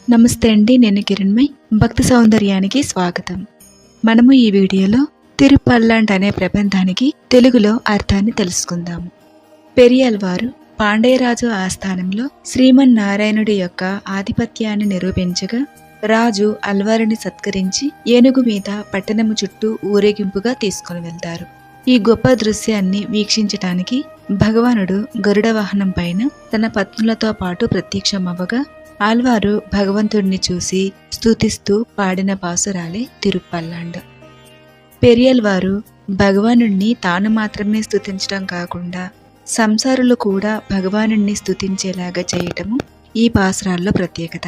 నమస్తే అండి, నేను కిరణ్మయ్. భక్తి సౌందర్యానికి స్వాగతం. మనము ఈ వీడియోలో తిరుపల్లాండ్ అనే ప్రబంధానికి తెలుగులో అర్థాన్ని తెలుసుకుందాము. పెరియాళ్వారు పాండ్యరాజు ఆస్థానంలో శ్రీమన్నారాయణుడి యొక్క ఆధిపత్యాన్ని నిరూపించగా రాజు అల్వారిని సత్కరించి ఏనుగు మీద పట్టణము చుట్టూ ఊరేగింపుగా తీసుకుని వెళ్తారు. ఈ గొప్ప దృశ్యాన్ని వీక్షించటానికి భగవానుడు గరుడ వాహనం పైన తన పత్నులతో పాటు ప్రత్యక్షమవ్వగా ఆళ్వారు భగవంతుడిని చూసి స్తుతిస్తూ పాడిన పాసురాలే తిరుపల్లాండ్. పెరియాళ్వారు భగవానుడిని తాను మాత్రమే స్తుతించడం కాకుండా సంసారులు కూడా భగవానుడిని స్తుతించేలాగా చేయటము ఈ పాసురాల్లో ప్రత్యేకత.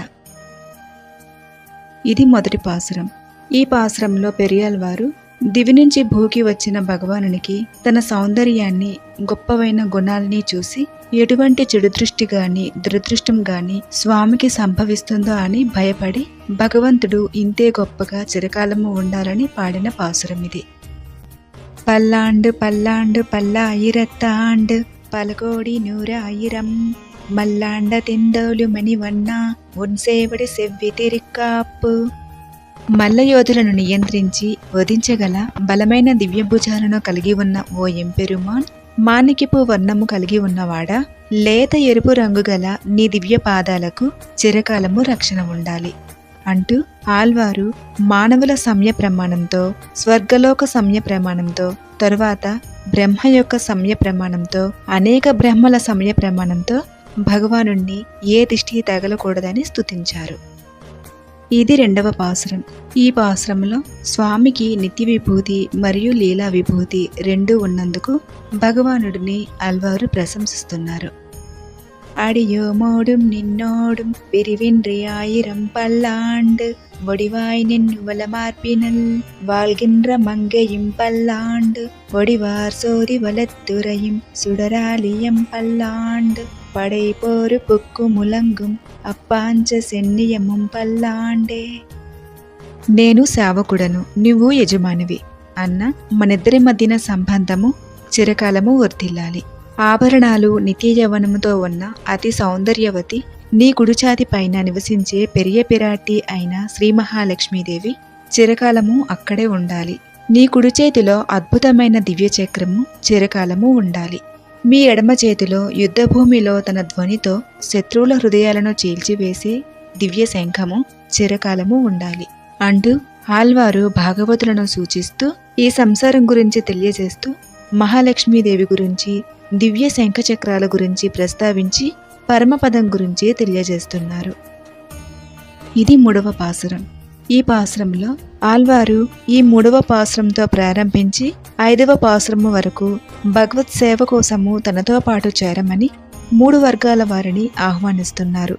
ఇది మొదటి పాసురం. ఈ పాసురంలో పెరియాళ్వారు దివి నుంచి భూకి వచ్చిన భగవానునికి తన సౌందర్యాన్ని, గొప్పవైన గుణాలని చూసి ఎటువంటి చెడు దృష్టి గాని దురదృష్టం గాని స్వామికి సంభవిస్తుందో అని భయపడి భగవంతుడు ఇంతే గొప్పగా చిరకాలము ఉండాలని పాడిన పాసురం ఇది. పల్లాండు పల్లాండు పల్లాయిరత్తాండు పలకోడి నూరాయిరం మల్లాండ తిందోలు మణివన్నా ఉన్సేవడి సెవ్వి తిరిక్కాప్పు. మల్లయోధులను నియంత్రించి వధించగల బలమైన దివ్యభుజాలను కలిగి ఉన్న ఓ ఎంపెరుమాన్, మాణిక్యపు వర్ణము కలిగి ఉన్నవాడా, లేత ఎరుపు రంగు గల నీ దివ్య పాదాలకు చిరకాలము రక్షణ ఉండాలి అంటూ ఆళ్వారు మానవుల సమయ ప్రమాణంతో, స్వర్గలోక సమయ ప్రమాణంతో, తరువాత బ్రహ్మ యొక్క సమయ ప్రమాణంతో, అనేక బ్రహ్మల సమయ ప్రమాణంతో భగవానుణ్ణి ఏ దిష్టి తగలకూడదని స్తుతించారు. ఇది రెండవ పాసురం. ఈ పాసురంలో స్వామికి నిత్య విభూతి మరియు లీలా విభూతి రెండూ ఉన్నందుకు భగవానుడిని ఆళ్వారు ప్రశంసిస్తున్నారు. అడియో మోడుం నిన్నోడుం పిరివిన్రి ఆయిరం పల్లాండ్ ఒడివాయ్ నిన్నువల మార్పినల్ వాల్గిன்ற మంగైயும் பல்லாண்டு ஒடிவார் சோதி வலத்துறையும் சுடராலியம் பல்லாண்டு படை போரு புக்கு முழங்கும் అప్పాంచ సెన్నియముం పల్లాండే. నేను సేవకుడను, నువ్వు యజమానివి అన్న మనిద్దరి మధ్యన సంబంధము చిరకాలము వర్ధిల్లాలి. ఆభరణాలు నిత్య యవ్వనముతో ఉన్న అతి సౌందర్యవతి నీ కుడిచాతి పైన నివసించే పెరియ పిరాటి అయిన శ్రీ మహాలక్ష్మీదేవి చిరకాలము అక్కడే ఉండాలి. నీ కుడి చేతిలో అద్భుతమైన దివ్యచక్రము చిరకాలము ఉండాలి. మీ ఎడమ చేతిలో యుద్ధభూమిలో తన ధ్వనితో శత్రువుల హృదయాలను చీల్చివేసే దివ్య శంఖము చిరకాలము ఉండాలి అంటూ ఆళ్వారు భాగవతులను సూచిస్తూ ఈ సంసారం గురించి తెలియజేస్తూ మహాలక్ష్మీదేవి గురించి, దివ్య శంఖ చక్రాల గురించి ప్రస్తావించి పరమపదం గురించి తెలియజేస్తున్నారు. ఇది మూడవ పాసురం. ఈ పాసురంలో ఆళ్వారు ఈ మూడవ పాసురంతో ప్రారంభించి 5వ పాసురము వరకు భగవత్ సేవ కోసము తనతో పాటు చేరమని 3 వర్గాల వారిని ఆహ్వానిస్తున్నారు.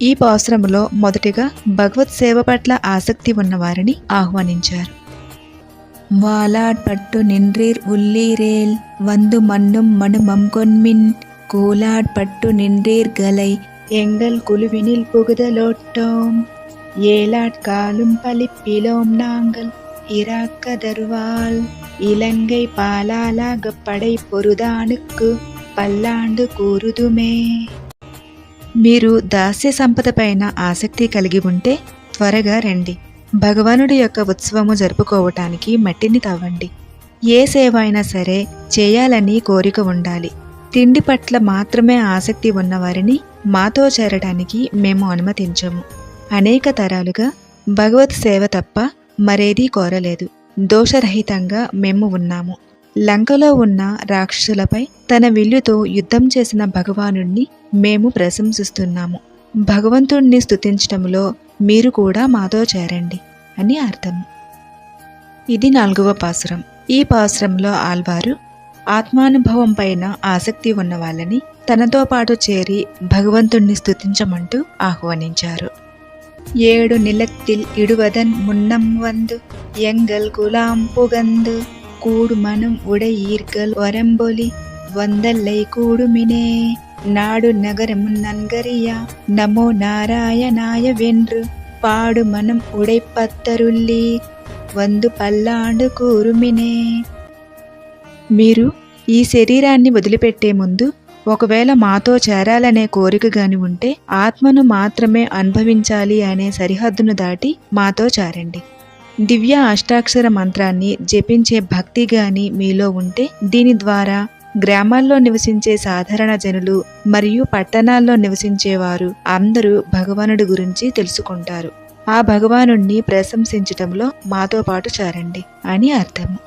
ఈ పాసురములో మొదటిగా భగవత్ సేవ పట్ల ఆసక్తి ఉన్నవారిని ఆహ్వానించారు. వాలాడ్ పట్టు నిండ్రీర్ ఉల్లీరేల్ వందు మన్నుం మణుమం కొన్మిన్ కూలాడ్ పట్టు నిండ్రీర్ గలై ఎంగల్ కులువినిల్ పుగుదలొట్టోం ஏலாட்காலும் பலிப்பிலோம் நாங்கள் இராக்கதருவாள் இலங்கை பாலாலாக படை பொరుదానుకు పల్లాండు కూరుదుమే. మీరు దాస్య సంపద పైన ఆసక్తి కలిగి ఉంటే త్వరగా రండి. భగవానుడి యొక్క ఉత్సవము జరుపుకోవటానికి మట్టిని తవ్వండి. ఏ సేవ అయినా సరే చేయాలని కోరిక ఉండాలి. తిండి పట్ల మాత్రమే ఆసక్తి ఉన్నవారిని మాతో చేరడానికి మేము అనుమతించము. అనేక తరాలుగా భగవత్ సేవ తప్ప మరేదీ కోరలేదు. దోషరహితంగా మేము ఉన్నాము. లంకలో ఉన్న రాక్షసులపై తన విల్లుతో యుద్ధం చేసిన భగవానుణ్ణి మేము ప్రశంసిస్తున్నాము. భగవంతుణ్ణి స్తుతించటంలో మీరు కూడా మాతో చేరండి అని అర్థం. ఇది 4వ పాసురం. ఈ పాసురంలో ఆళ్వారు ఆత్మానుభవం పైన ఆసక్తి ఉన్న వాళ్ళని తనతో పాటు చేరి భగవంతుణ్ణి స్తుతించమంటూ ఆహ్వానించారు. 7 நிலத்தில் இடுவதன் முன்னம் வந்து எங்கள் குலாம் புகந்து கூடுமனும் உடையீர்கள் வரம்பொலி வந்தல்லை கூடுமினே நாடு நகரம் நன்கரியா நமோ நாராயணாய வென்று పాడు మనం ఉడైపత్తరుల్లి వందు పల్లాండు కూరుమినే. మీరు ఈ శరీరాన్ని వదిలిపెట్టే ముందు ఒకవేళ మాతో చేరాలనే కోరిక గాని ఉంటే ఆత్మను మాత్రమే అనుభవించాలి అనే సరిహద్దును దాటి మాతో చేరండి. దివ్య అష్టాక్షర మంత్రాన్ని జపించే భక్తి గాని మీలో ఉంటే దీని ద్వారా గ్రామాల్లో నివసించే సాధారణ జనులు మరియు పట్టణాల్లో నివసించేవారు అందరూ భగవానుడి గురించి తెలుసుకుంటారు. ఆ భగవానుణ్ణి ప్రశంసించటంలో మాతో పాటు చేరండి అని అర్థము.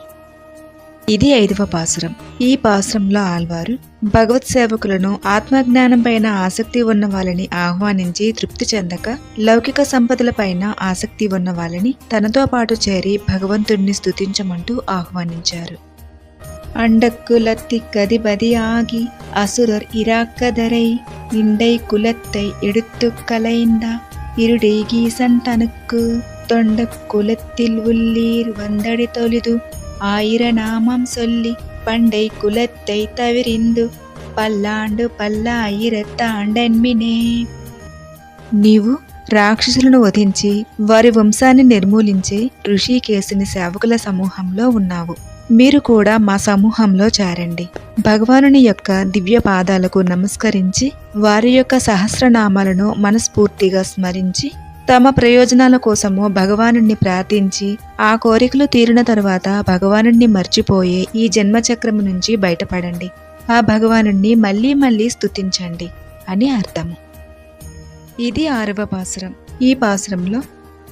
ఇది 5వ పాసురం. ఈ పాసురంలో ఆళ్వారు భగవత్ సేవకులను ఆత్మజ్ఞానం పైన ఆసక్తి ఉన్న వాళ్ళని ఆహ్వానించి తృప్తి చెందక లౌకిక సంపదల పైన ఆసక్తి ఉన్న వాళ్ళని తనతో పాటు చేరి భగవంతుణ్ణి స్తుతించమంటూ ఆహ్వానించారు. அண்டக்குலத்தி கதிபதி ஆகி அசுரர் இராக்கதரை இண்டை குலத்தை எடுத்து கலைந்தா இருடேகீசன் தனக்கு தொண்ட குலத்தில் உள்ளீர் வந்தடி தொழுது 1000 நாமம் சொல்லி பண்டை குலத்தை தவிரிந்து పల్లాండు పల్లాయిరత్తాండెన్మినే. నీవు రాక్షసులను వధించి వారి వంశాన్ని నిర్మూలించి ఋషికేశుని సేవకుల సమూహంలో ఉన్నావు. మీరు కూడా మా సమూహంలో చేరండి. భగవానుని యొక్క దివ్య పాదాలకు నమస్కరించి వారి యొక్క సహస్రనామాలను మనస్ఫూర్తిగా స్మరించి తమ ప్రయోజనాల కోసము భగవానుణ్ణి ప్రార్థించి ఆ కోరికలు తీరిన తరువాత భగవానుణ్ణి మర్చిపోయే ఈ జన్మచక్రము నుంచి బయటపడండి. ఆ భగవానుణ్ణి మళ్ళీ మళ్ళీ స్తుతించండి అని అర్థము. ఇది 6వ పాసురం. ఈ పాసురంలో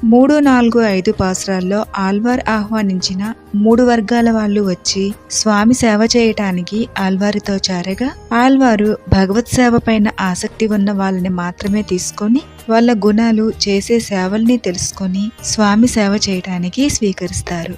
3, 4, 5 పాసురాల్లో ఆళ్వార్ ఆహ్వానించిన 3 వర్గాల వాళ్ళు వచ్చి స్వామి సేవ చేయటానికి ఆళ్వారితో చేరగా ఆళ్వారు భగవత్ సేవ పైన ఆసక్తి ఉన్న వాళ్ళని మాత్రమే తీసుకొని వాళ్ళ గుణాలు చేసే సేవల్ని తెలుసుకొని స్వామి సేవ చేయటానికి స్వీకరిస్తారు.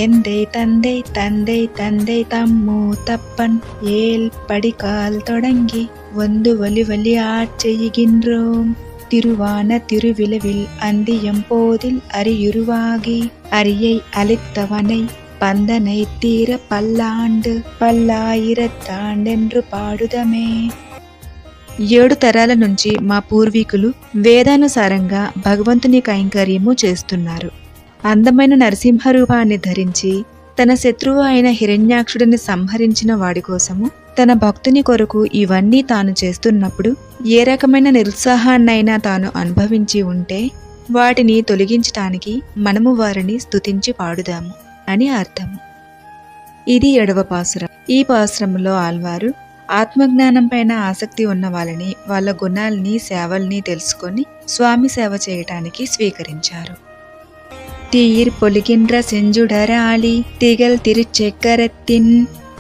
ఎందై తందై తందై తందై తమ్ము తప్పన్ ఏల్ పడికాల్ తొడంగి వందు వలి వలి ఆడ్చెయ్యిగిన్రోం తిరువాన తిరువిలవిల్ అందియం పోదిల్ అరియురువాగి అరియై అలిత్తవనై పందనై తీర పల్లాండు పల్లాయిరత్తాండెన్రు పాడుదమే. 7 తరాల నుంచి మా పూర్వీకులు వేదానుసారంగా భగవంతుని కైంకర్యము చేస్తున్నారు. అందమైన నరసింహ రూపాన్ని ధరించి తన శత్రువు అయిన హిరణ్యాక్షుడిని సంహరించిన వాడి కోసము తన భక్తుని కొరకు ఇవన్నీ తాను చేస్తున్నప్పుడు ఏ రకమైన నిరుత్సాహాన్నైనా తాను అనుభవించి ఉంటే వాటిని తొలగించటానికి మనము వారిని స్తుతించి పాడుదాము అని అర్థము. ఇది 7వ పాసురం. ఈ పాసురంలో ఆళ్వారు ఆత్మజ్ఞానం పైన ఆసక్తి ఉన్న వాళ్ళని వాళ్ళ గుణాల్ని సేవల్ని తెలుసుకొని స్వామి సేవ చేయటానికి స్వీకరించారు. தீயிர் பொலிகின்ற செஞ்சுடராளி திகழ் திருச்செக்கரத்தின்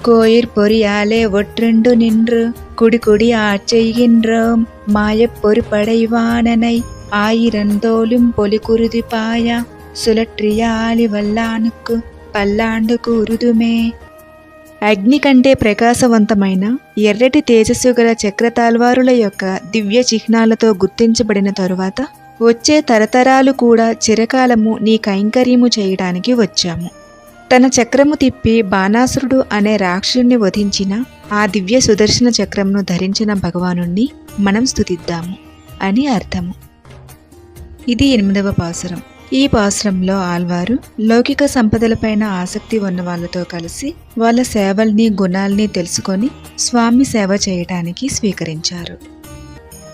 கோயிற் பொறியாலே ஒற்றெண்டு நின்று குடி குடி ஆட்செய்கின்றோம் மாயப் பொறுப்படைவானனை 1000 தோலும் பொலி குருதி பாயா சுழற்றிய ஆలి వల్లానుకు పల్లాండు కూరుదుమే. అగ్ని కంటే ప్రకాశవంతమైన ఎర్రటి తేజస్సు గల చక్రతాల్వారుల యొక్క దివ్య చిహ్నాలతో గుర్తించబడిన తరువాత వచ్చే తరతరాలు కూడా చిరకాలము నీ కైంకర్యము చేయడానికి వచ్చాము. తన చక్రము తిప్పి బాణాసురుడు అనే రాక్షసుని వధించిన ఆ దివ్య సుదర్శన చక్రమును ధరించిన భగవానుణ్ణి మనం స్తుతిద్దాము అని అర్థము. ఇది 8వ పాసురం. ఈ పాసురంలో ఆళ్వారు లౌకిక సంపదలపైన ఆసక్తి ఉన్న వాళ్ళతో కలిసి వాళ్ళ సేవల్ని గుణాల్ని తెలుసుకొని స్వామి సేవ చేయటానికి స్వీకరించారు.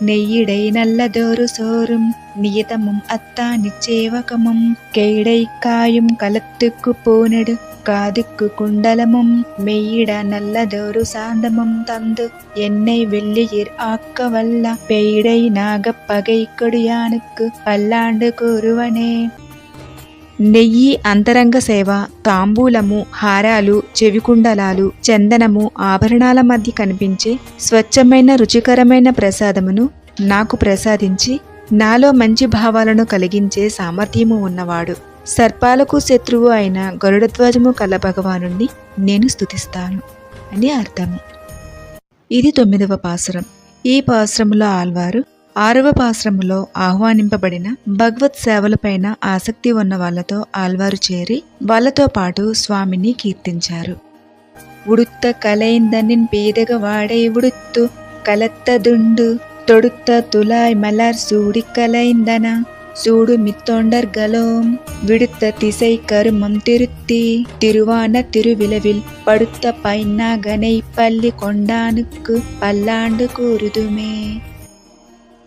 நெய்யிடை நல்லதொரு சோறும் நியதமும் அத்தா நிச்சேவகமும் கெய்டை காயும் கலத்துக்கு போனடு காதுக்கு குண்டலமும் மெய்யிட நல்லதொரு சாந்தமும் தந்து என்னை வெள்ளியிர் ஆக்க வல்ல பெய்டை நாகப் பகை கொடியானுக்கு பல்லாண்டு கூறுவனே. నెయ్యి, అంతరంగ సేవ, తాంబూలము, హారాలు, చెవికుండలాలు, చందనము, ఆభరణాల మధ్య కనిపించే స్వచ్ఛమైన రుచికరమైన ప్రసాదమును నాకు ప్రసాదించి నాలో మంచి భావాలను కలిగించే సామర్థ్యము ఉన్నవాడు సర్పాలకు శత్రువు అయిన గరుడధ్వజము కల భగవానుణ్ణి నేను స్తుతిస్తాను అని అర్థము. ఇది 9వ పాసురం. ఈ పాసురములో ఆళ్వారు 6వ పాసురములో ఆహ్వానింపబడిన భగవత్ సేవలపైన ఆసక్తి ఉన్న వాళ్లతో ఆళ్వారు చేరి వాళ్లతో పాటు స్వామిని కీర్తించారు. ఉడుత్త కలైందనిన్ పీదగ వాడై ఉడుత్తు కలత్తదుండు తొడుత్త తులాయ్ మలర్ సూడి కలైందన சூடு மித்தொண்டர்களும் விடுத்த திசை கருமம் திருத்தி திருவான திருவிழவில் படுத்த பைன்னாகனை பள்ளி కొండానుకు పల్లాండు కూరుదుమే.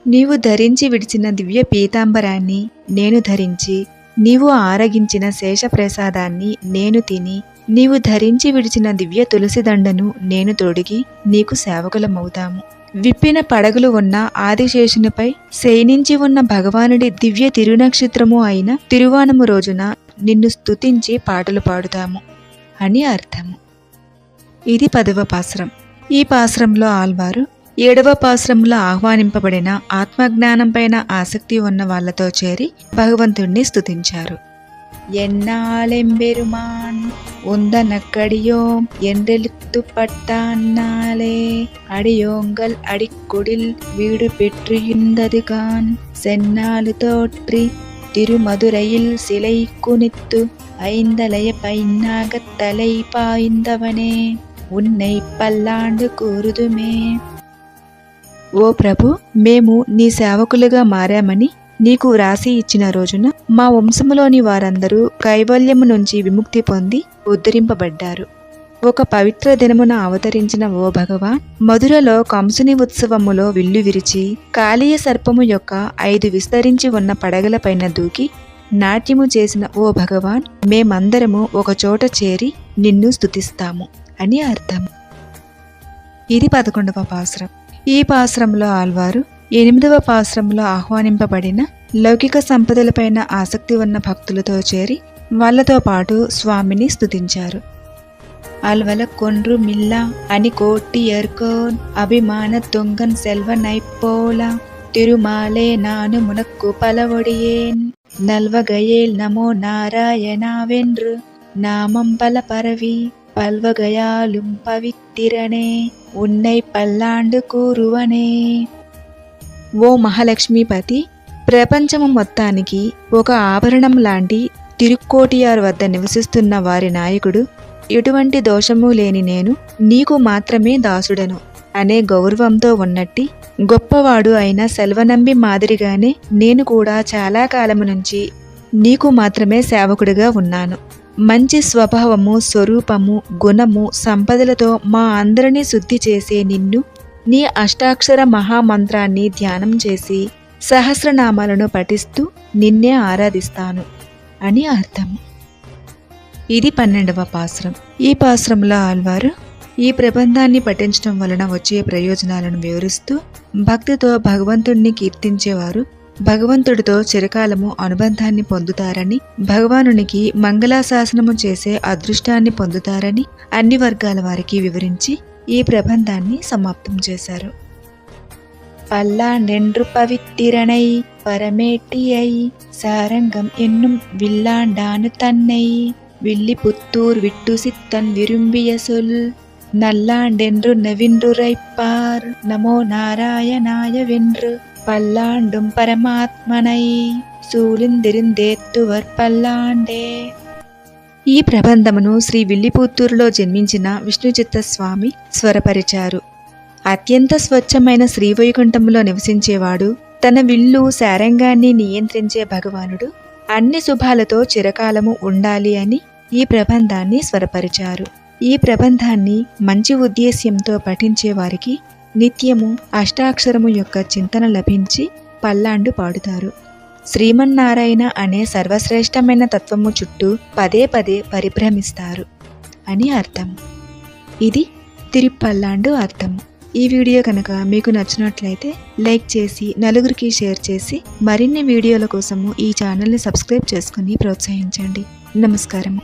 నీవు ధరించి విడిచిన దివ్య పీతాంబరాన్ని నేను ధరించి, నీవు ఆరగించిన శేషప్రసాదాన్ని నేను తిని, నీవు ధరించి విడిచిన దివ్య తులసిదండను నేను తొడిగి నీకు సేవకులమవుతాము. విప్పిన పడగలు ఉన్న ఆదిశేషునిపై శయనించి ఉన్న భగవానుడి దివ్య తిరునక్షత్రము అయిన తిరువానము రోజున నిన్ను స్తుతించి పాటలు పాడుతాము అని అర్థము. ఇది 10వ పాసురం. ఈ పాసురంలో ఆళ్వారు 7వ పాసురంలో ఆహ్వానింపబడిన ఆత్మజ్ఞానం పైన ఆసక్తి ఉన్న వాళ్లతో చేరి భగవంతుణ్ణి స్తుతించారు. ఎన్నాళెంబెరుమాన్ உந்தனக்கடியோம் என்றெழுத்து பட்டான்னாலே அடியோங்கள் அடிக்குடில் வீடு பெற்றிருந்ததுகான் சென்னாலு தோற்றி திருமதுரையில் சிலை குனித்து ஐந்தலைய பைன்னாகத் தலை பாய்ந்தவனே உன்னை పల్లాండు కూరుదుమే. ఓ ప్రభు, మేము నీ సేవకులుగా మారామని నీకు వ్రాసి ఇచ్చిన రోజున మా వంశములోని వారందరూ కైవల్యము నుంచి విముక్తి పొంది ఉద్ధరింపబడ్డారు. ఒక పవిత్ర దినమున అవతరించిన ఓ భగవాన్, మధురలో కంసుని ఉత్సవములో విల్లు విరిచి కాళీయ సర్పము యొక్క 5 విస్తరించి ఉన్న పడగలపైన దూకి నాట్యము చేసిన ఓ భగవాన్, మేమందరము ఒక చోట చేరి నిన్ను స్తుతిస్తాము అని అర్థం. ఇది 11వ పాసురం. ఈ పాసురంలో ఆళ్వారు 8వ పాసురంలో ఆహ్వానింపబడిన లౌకిక సంపదలపైన ఆసక్తి ఉన్న భక్తులతో చేరి వాళ్లతో పాటు స్వామిని స్తుతించారు. అల్వల కొండ్రు మిల్ల అని కోట్టియర్కోన్ అభిమాన తొంగన్ సెల్వ నైపోల తిరుమాలే నాను మునక్కు పలవొడియేన్ నల్వగయేల్ నమో నారాయణావెన్రు నామం పల పరవి పల్వగయాలుం పవిత్తిరనే ఉన్నై పల్లాండు కూరువనే. ఓ మహాలక్ష్మీపతి, ప్రపంచము మొత్తానికి ఒక ఆభరణం లాంటి తిరుక్కోటియార్ వద్ద నివసిస్తున్న వారి నాయకుడు, ఎటువంటి దోషము లేని నేను నీకు మాత్రమే దాసుడను అనే గౌరవంతో ఉన్నట్టి గొప్పవాడు అయిన సెల్వనంబి మాదిరిగానే నేను కూడా చాలా కాలము నుంచి నీకు మాత్రమే సేవకుడిగా ఉన్నాను. మంచి స్వభావము, స్వరూపము, గుణము, సంపదలతో మా అందరినీ శుద్ధి చేసే నిన్ను, నీ అష్టాక్షర మహామంత్రాన్ని ధ్యానం చేసి సహస్రనామాలను పఠిస్తూ నిన్నే ఆరాధిస్తాను అని అర్థం. ఇది 12వ పాసురం. ఈ పాసురంలో ఆళ్వారు ఈ ప్రబంధాన్ని పఠించడం వలన వచ్చే ప్రయోజనాలను వివరిస్తూ, భక్తితో భగవంతుణ్ణి కీర్తించేవారు భగవంతుడితో చిరకాలము అనుబంధాన్ని పొందుతారని, భగవానునికి మంగళాశాసనము చేసే అదృష్టాన్ని పొందుతారని అన్ని వర్గాల వారికి వివరించి ఈ ప్రబంధాన్ని సమాప్తం చేశారు. பல்லாண்டென்று பவித்திரனை பரமேட்டியை சாரங்கம் என்னும் வில்லாண்டானு தன்னை வில்லிபுத்தூர் விட்டு சித்தன் விரும்பிய சொல் நல்லாண்டென்று நவின்றுரைப்பார் நமோ நாராயணாய வென்று பல்லாண்டும் పరమాత్మనై సూలిందిరిందేత్తువర్ పల్లాండే. ఈ ప్రబంధమును శ్రీ విల్లిపుత్తూరులో జన్మించిన విష్ణుచిత్త స్వామి స్వరపరిచారు. అత్యంత స్వచ్ఛమైన శ్రీవైకుంఠంలో నివసించేవాడు, తన విల్లు శారంగాన్ని నియంత్రించే భగవానుడు అన్ని శుభాలతో చిరకాలము ఉండాలి అని ఈ ప్రబంధాన్ని స్వరపరిచారు. ఈ ప్రబంధాన్ని మంచి ఉద్దేశ్యంతో పఠించే వారికి నిత్యము అష్టాక్షరము యొక్క చింతన లభించి పల్లాండు పాడుతారు. శ్రీమన్నారాయణ అనే సర్వశ్రేష్టమైన తత్వము చుట్టూ పదే పదే పరిభ్రమిస్తారు అని అర్థం. ఇది తిరుపల్లాండు అర్థం. ఈ వీడియో కనుక మీకు నచ్చినట్లయితే లైక్ చేసి నలుగురికి షేర్ చేసి మరిన్ని వీడియోల కోసము ఈ ఛానల్ని సబ్స్క్రైబ్ చేసుకుని ప్రోత్సహించండి. నమస్కారము.